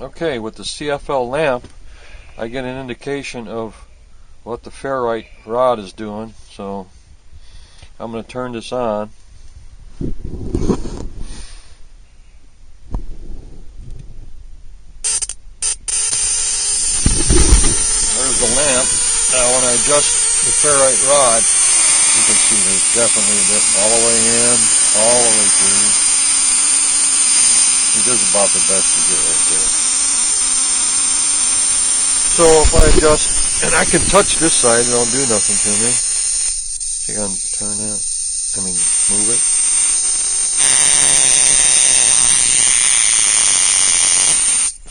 Okay, with the CFL lamp, I get an indication of what the ferrite rod is doing. So I'm going to turn this on. There's the lamp. Now when I adjust the ferrite rod, you can see there's definitely a bit all the way in, all the way through. It is about the best to get right there. So if I adjust, and I can touch this side, it don't do nothing to me. See, I can turn that, move it.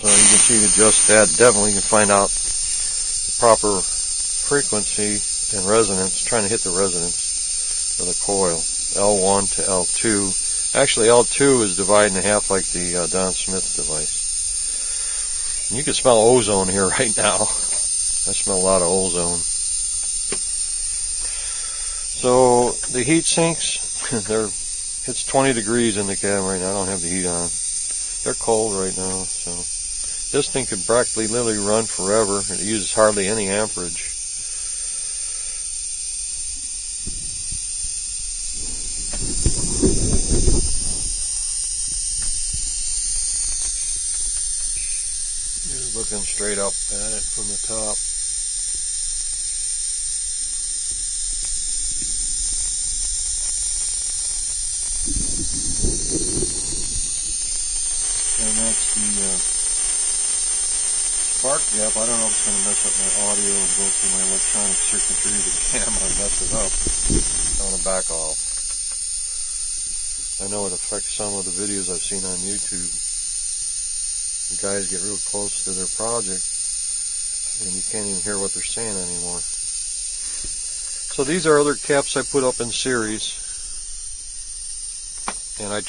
So you can see, adjust that. Definitely you can find out the proper frequency and resonance, trying to hit the resonance of the coil, L1 to L2. Actually, L2 is divided in half like the Don Smith device. And you can smell ozone here right now. I smell a lot of ozone. So the heat sinks, it's 20 degrees in the cabin right now. I don't have the heat on. They're cold right now. So this thing could practically literally run forever. It uses hardly any amperage. Just looking straight up at it from the top. And that's the spark gap. I don't know if it's going to mess up my audio and go through my electronic circuitry. The camera and mess it up. I want to back off. I know it affects some of the videos I've seen on YouTube. The guys get real close to their project and you can't even hear what they're saying anymore. So these are other caps I put up in series, and I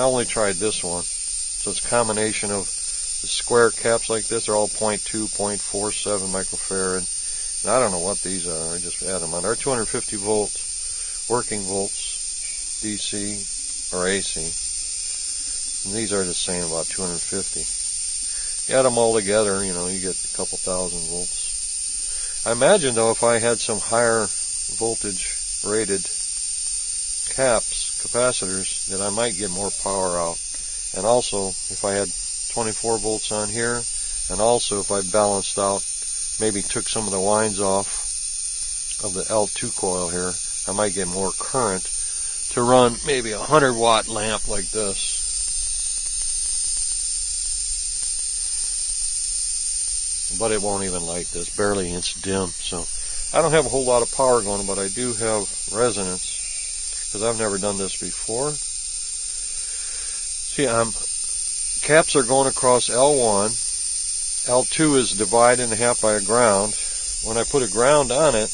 only tried this one. So it's a combination of the square caps like this. They're all 0.2, 0.47 microfarad. And I don't know what these are. I just add them on. They're 250 volts, working volts, DC or AC. And these are the same, about 250. You add them all together, you get a couple thousand volts. I imagine, though, if I had some higher voltage rated caps, capacitors, that I might get more power out. And also, if I had 24 volts on here, and also if I balanced out, maybe took some of the winds off of the L2 coil here, I might get more current to run maybe a 100-watt lamp like this. But it won't even light this, barely. It's dim. So I don't have a whole lot of power going, but I do have resonance because I've never done this before. See, caps are going across L1. L2 is divided in half by a ground. When I put a ground on it,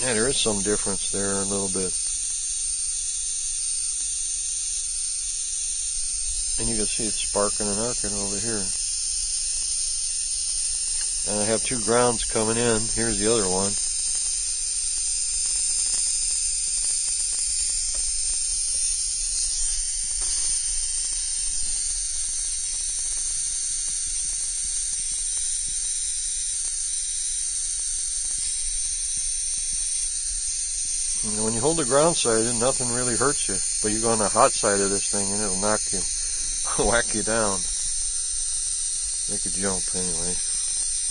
yeah, there is some difference there a little bit. And you can see it's sparking and arcing over here. And I have two grounds coming in. Here's the other one. And when you hold the ground side, nothing really hurts you. But you go on the hot side of this thing and it'll knock you, whack you down. Make you jump anyway.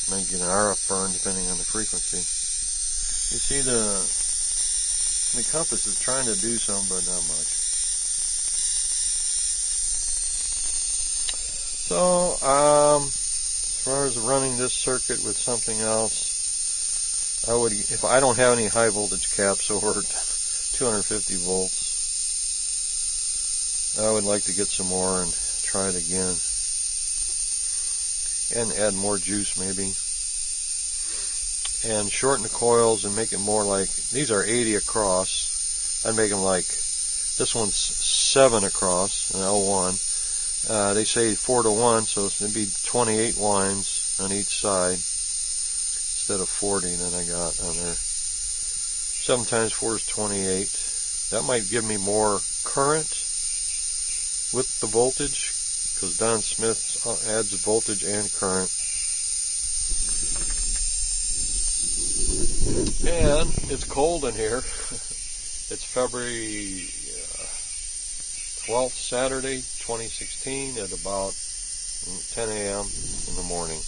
Might get an RF burn depending on the frequency. You see the compass is trying to do some, but not much. So, as far as running this circuit with something else, I would, if I don't have any high voltage caps over 250 volts, I would like to get some more and try it again. And add more juice maybe. And shorten the coils and make it more like, these are 80 across. I'd make them like, this one's 7 across, an L1. They say 4 to 1, so it'd be 28 winds on each side instead of 40 that I got on there. 7 times 4 is 28. That might give me more current with the voltage, because Don Smith adds voltage and current. And it's cold in here. It's February 12th, Saturday, 2016 at about 10 a.m. in the morning.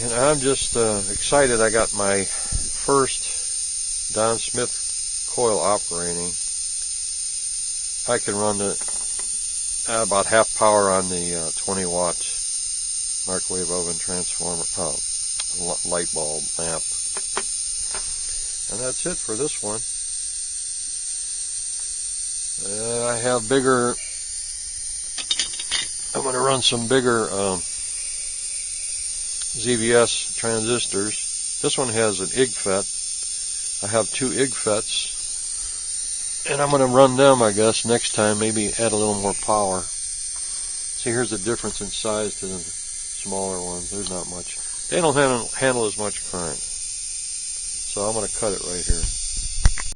And I'm just excited. I got my first Don Smith coil operating. I can run it about half power on the 20 watt microwave oven transformer light bulb lamp. And that's it for this one. I have bigger, I'm going to run some bigger ZVS transistors. This one has an IGFET. I have two IGFETs, and I'm going to run them, I guess, next time, maybe add a little more power. See, here's the difference in size to the smaller ones. There's not much. They don't handle as much current. So I'm going to cut it right here.